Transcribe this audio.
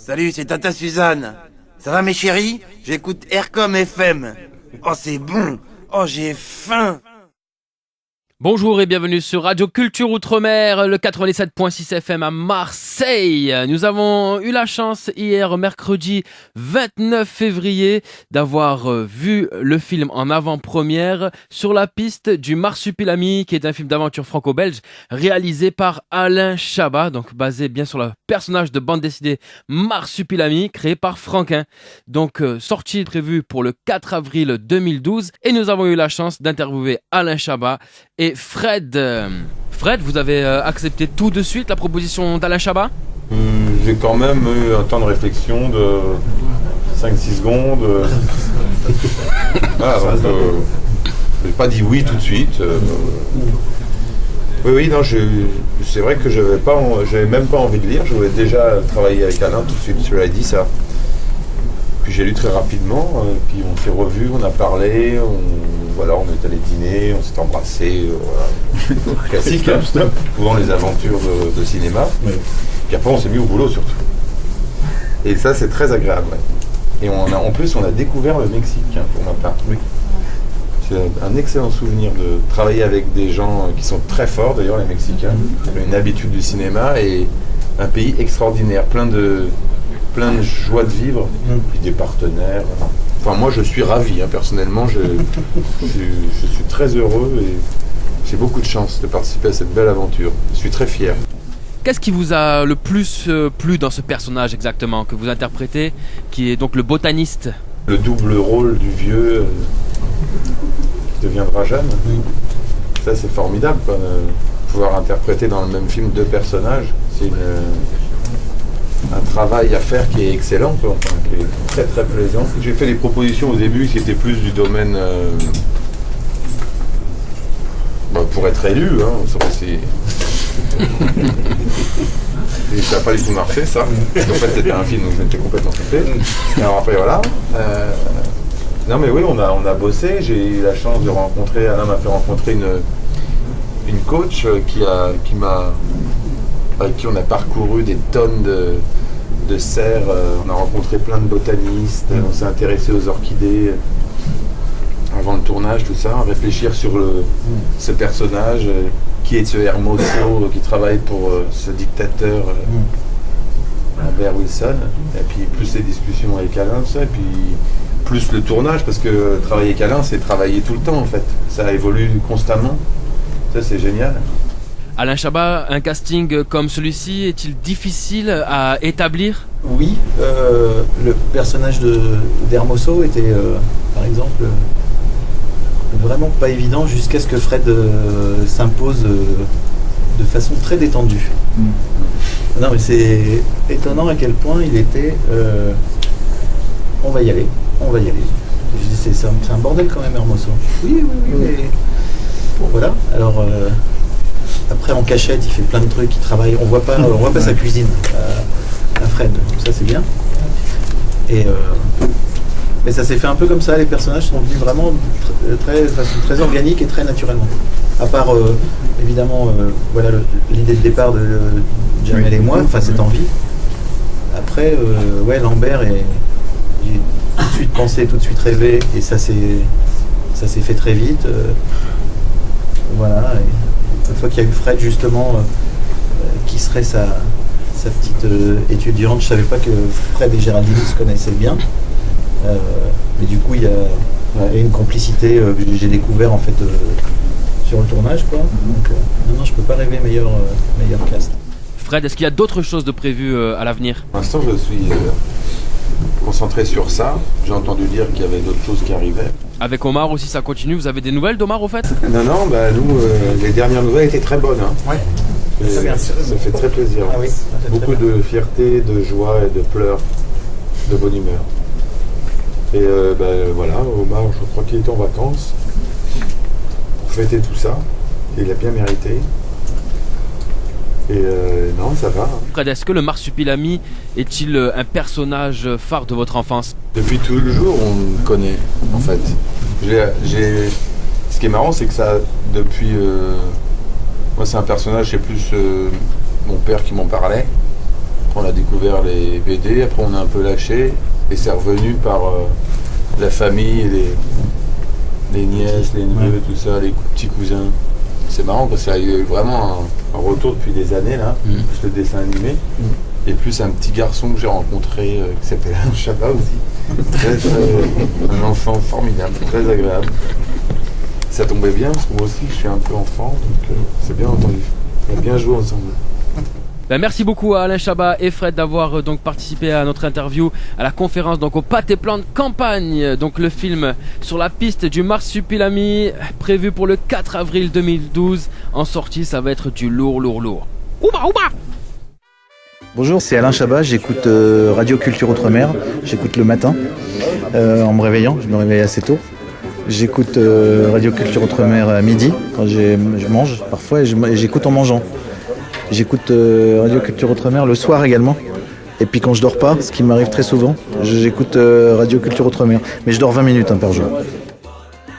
Salut, c'est Tata Suzanne. Ça va mes chéris? J'écoute Aircom FM. Oh, c'est bon. Oh, j'ai faim. Bonjour et bienvenue sur Radio Culture Outre-mer, le 97.6 FM à Marseille. Nous avons eu la chance hier, mercredi 29 février, d'avoir vu le film en avant-première Sur la piste du Marsupilami, qui est un film d'aventure franco-belge réalisé par Alain Chabat, donc basé bien sur le personnage de bande dessinée Marsupilami, créé par Franquin. Donc sortie prévue pour le 4 avril 2012 et nous avons eu la chance d'interviewer Alain Chabat et Fred. Fred, vous avez accepté tout de suite la proposition d'Alain Chabat? J'ai quand même eu un temps de réflexion de 5-6 secondes. Voilà, donc, j'ai pas dit oui tout de suite. Oui, non, c'est vrai que j'avais même pas envie de lire. Je voulais déjà travailler avec Alain tout de suite, je lui ai dit ça. Puis j'ai lu très rapidement, puis on s'est revus, on a parlé, on est allé dîner, on s'est embrassé, voilà. Classique, hein, souvent les aventures de cinéma. Oui. Puis après on s'est mis au boulot surtout. Et ça c'est très agréable. Ouais. Et en plus on a découvert le Mexique, hein, pour ma part. Oui. C'est un excellent souvenir de travailler avec des gens qui sont très forts, d'ailleurs les Mexicains, qui ont une habitude du cinéma et un pays extraordinaire, plein de joie de vivre, puis des partenaires. Enfin, moi, je suis ravi, hein, personnellement. Je suis très heureux et j'ai beaucoup de chance de participer à cette belle aventure. Je suis très fier. Qu'est-ce qui vous a le plus plu dans ce personnage exactement que vous interprétez, qui est donc le botaniste? Le double rôle du vieux qui deviendra jeune. Ça, c'est formidable, quoi, pouvoir interpréter dans le même film deux personnages. C'est un travail à faire qui est excellent, quoi, enfin, qui est très très plaisant. J'ai fait des propositions au début qui étaient plus du domaine pour être élu, hein, et ça n'a pas du tout marché, ça. En fait, c'était un film où je m'étais complètement trompé. Alors après, voilà. Non mais oui, on a bossé. J'ai eu la chance de rencontrer, Alain m'a fait rencontrer une coach avec qui on a parcouru des tonnes de serres, on a rencontré plein de botanistes, on s'est intéressé aux orchidées avant le tournage, tout ça, réfléchir sur ce personnage, qui est ce Hermoso qui travaille pour ce dictateur Albert Wilson, et puis plus les discussions avec Alain, tout ça, et puis plus le tournage, parce que travailler avec Alain, c'est travailler tout le temps en fait, ça évolue constamment, ça c'est génial. Alain Chabat, un casting comme celui-ci est-il difficile à établir? Oui, le personnage d'Hermoso était, par exemple, vraiment pas évident jusqu'à ce que Fred s'impose de façon très détendue. Non mais c'est étonnant à quel point il était on va y aller. Je dis c'est un bordel quand même Hermoso. Oui, mais bon, voilà, alors après en cachette il fait plein de trucs, il travaille, on voit pas sa cuisine à Fred, ça c'est bien. Mais ça s'est fait un peu comme ça, les personnages sont venus vraiment de façon très organique et très naturellement. À part évidemment voilà l'idée de départ de Jamel et moi, enfin cette envie. Après Lambert j'ai tout de suite pensé, tout de suite rêvé, et ça s'est fait très vite. Voilà. Et une fois qu'il y a eu Fred justement, qui serait sa petite étudiante, je savais pas que Fred et Géraldine se connaissaient bien. Mais du coup il y a une complicité, j'ai découvert en fait sur le tournage quoi. Donc non, je peux pas rêver meilleur cast. Fred, est-ce qu'il y a d'autres choses de prévues à l'avenir? Pour l'instant je suis concentré sur ça. J'ai entendu dire qu'il y avait d'autres choses qui arrivaient. Avec Omar aussi ça continue, vous avez des nouvelles d'Omar au fait? Non, nous les dernières nouvelles étaient très bonnes. Hein. Ouais. Ça fait très plaisir. Ah oui, beaucoup de fierté, de joie et de pleurs, de bonne humeur. Et voilà, Omar, je crois qu'il était en vacances pour fêter tout ça. Et il a bien mérité. Et non, ça va. Hein. Fred, est-ce que le Marsupilami est-il un personnage phare de votre enfance? Depuis tout le jour, on le connaît, en fait. Ce qui est marrant, c'est que ça, depuis... moi, c'est un personnage, c'est plus mon père qui m'en parlait. Après, on a découvert les BD. Après, on a un peu lâché. Et c'est revenu par la famille, les nièces, les neveux, tout ça, les petits cousins. C'est marrant parce qu'il y a eu vraiment un retour depuis des années, là, plus le dessin animé. Et plus un petit garçon que j'ai rencontré qui s'appelle Alain Chabat aussi. Un enfant formidable, très agréable. Ça tombait bien parce que moi aussi je suis un peu enfant, donc c'est bien entendu. On a bien joué ensemble. Ben, merci beaucoup à Alain Chabat et Fred d'avoir donc participé à notre interview à la conférence donc au Pâté Plan de Campagne. Donc le film Sur la piste du marsupilami prévu pour le 4 avril 2012. En sortie, ça va être du lourd. Ouba. Bonjour, c'est Alain Chabat, j'écoute Radio Culture Outre-mer, j'écoute le matin en me réveillant, je me réveille assez tôt. J'écoute Radio Culture Outre-mer à midi quand je mange parfois et j'écoute en mangeant. J'écoute Radio Culture Outre-mer le soir également. Et puis quand je dors pas, ce qui m'arrive très souvent, j'écoute Radio Culture Outre-mer. Mais je dors 20 minutes par jour.